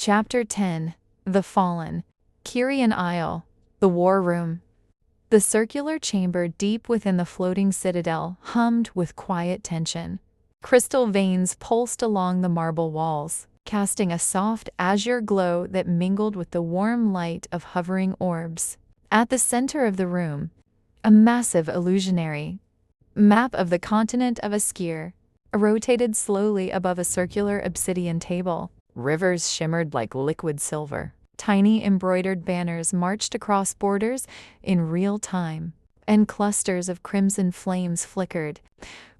Chapter 10. The Fallen. Kyrian Isle. The War Room. The circular chamber deep within the floating citadel hummed with quiet tension. Crystal veins pulsed along the marble walls, casting a soft azure glow that mingled with the warm light of hovering orbs. At the center of the room, a massive illusionary map of the continent of Askir rotated slowly above a circular obsidian table. Rivers shimmered like liquid silver. Tiny embroidered banners marched across borders in real time, and clusters of crimson flames flickered,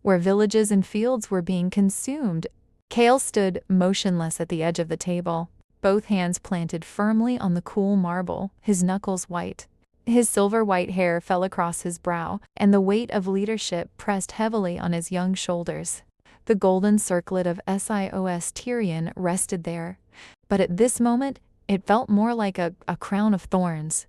where villages and fields were being consumed. Kale stood motionless at the edge of the table, both hands planted firmly on the cool marble, his knuckles white. His silver-white hair fell across his brow, and the weight of leadership pressed heavily on his young shoulders. The golden circlet of Scions Tyrion rested there, but at this moment it felt more like a crown of thorns.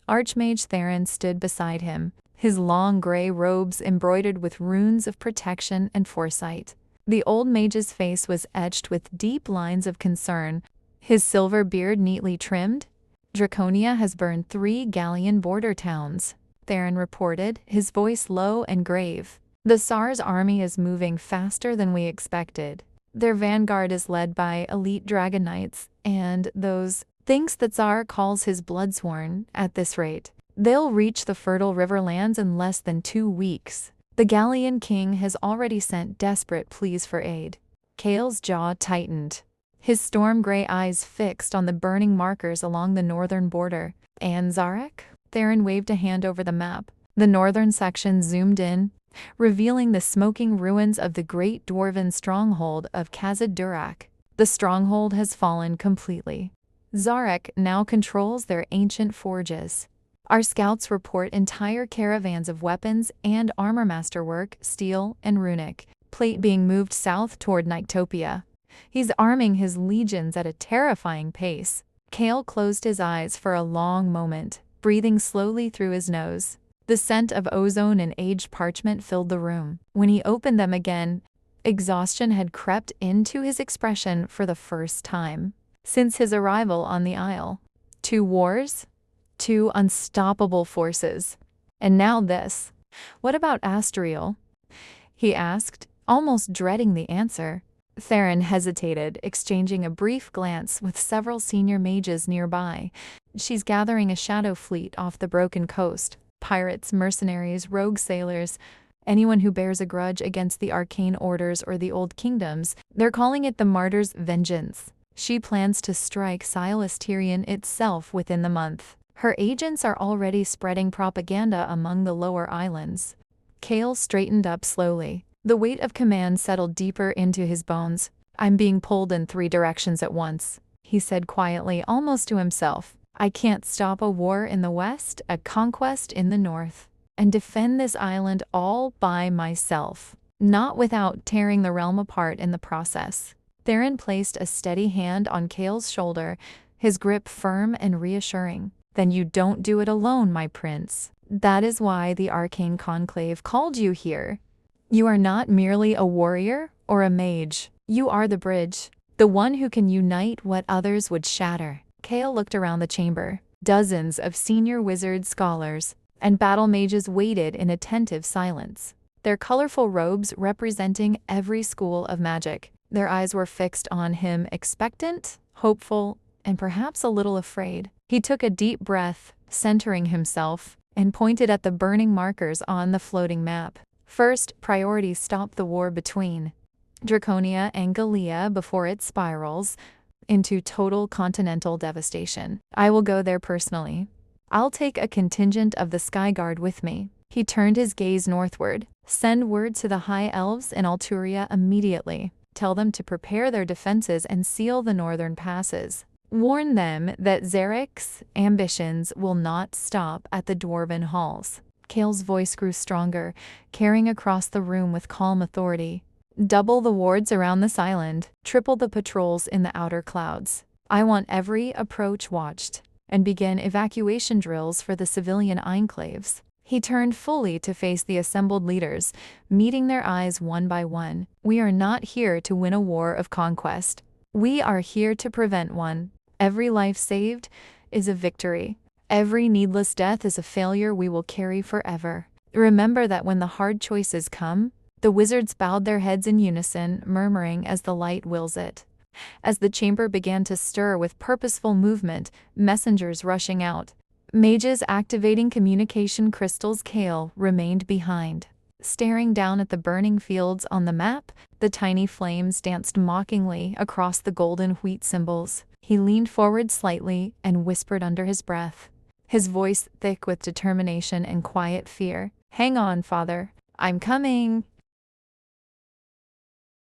Archmage Theron stood beside him, his long gray robes embroidered with runes of protection and foresight. The old mage's face was etched with deep lines of concern, his silver beard neatly trimmed. Draconia has burned 3 Gallian border towns, Theron reported, his voice low and grave. The Tsar's army is moving faster than we expected. Their vanguard is led by elite dragon knights, and those things the Tsar calls his bloodsworn. At this rate, they'll reach the fertile riverlands in less than 2 weeks. The Gallian king has already sent desperate pleas for aid. Kale's jaw tightened, his storm-gray eyes fixed on the burning markers along the northern border. And Zarek? Theron waved a hand over the map. The northern section zoomed in, revealing the smoking ruins of the great dwarven stronghold of Khazad-Durak. The stronghold has fallen completely. Zarek now controls their ancient forges. Our scouts report entire caravans of weapons and armor masterwork, steel and runic plate being moved south toward Nyctopia. He's arming his legions at a terrifying pace. Kale closed his eyes for a long moment, breathing slowly through his nose. The scent of ozone and aged parchment filled the room. When he opened them again, exhaustion had crept into his expression for the first time since his arrival on the Isle. 2 wars, 2 unstoppable forces, and now this. What about Astriel? He asked, almost dreading the answer. Theron hesitated, exchanging a brief glance with several senior mages nearby. She's gathering a shadow fleet off the broken coast. Pirates, mercenaries, rogue sailors, anyone who bears a grudge against the arcane orders or the old kingdoms. They're calling it the Martyr's Vengeance. She plans to strike Scions Tyrion itself within the month. Her agents are already spreading propaganda among the lower islands. Kale straightened up slowly. The weight of command settled deeper into his bones. I'm being pulled in 3 directions at once, he said quietly, almost to himself. I can't stop a war in the west, a conquest in the north, and defend this island all by myself, not without tearing the realm apart in the process. Theron placed a steady hand on Kale's shoulder, his grip firm and reassuring. Then you don't do it alone, my prince. That is why the Arcane Conclave called you here. You are not merely a warrior or a mage. You are the bridge, the one who can unite what others would shatter. Kale looked around the chamber. Dozens of senior wizards, scholars, and battle mages waited in attentive silence, their colorful robes representing every school of magic. Their eyes were fixed on him, expectant, hopeful, and perhaps a little afraid. He took a deep breath, centering himself, and pointed at the burning markers on the floating map. First priority: stop the war between Draconia and Gallia before it spirals into total continental devastation. I will go there personally. I'll take a contingent of the Skyguard with me. He turned his gaze northward. Send word to the High Elves in Alturia immediately. Tell them to prepare their defenses and seal the northern passes. Warn them that Zarek's ambitions will not stop at the Dwarven halls. Kale's voice grew stronger, carrying across the room with calm authority. Double the wards around this island, triple the patrols in the outer clouds. I want every approach watched, and begin evacuation drills for the civilian enclaves. He turned fully to face the assembled leaders, meeting their eyes one by one. We are not here to win a war of conquest. We are here to prevent one. Every life saved is a victory. Every needless death is a failure we will carry forever. Remember that when the hard choices come, the wizards bowed their heads in unison, murmuring as the light wills it. As the chamber began to stir with purposeful movement, messengers rushing out, mages activating communication crystals, Kale remained behind. Staring down at the burning fields on the map, the tiny flames danced mockingly across the golden wheat symbols. He leaned forward slightly and whispered under his breath, his voice thick with determination and quiet fear, "Hang on, Father. I'm coming."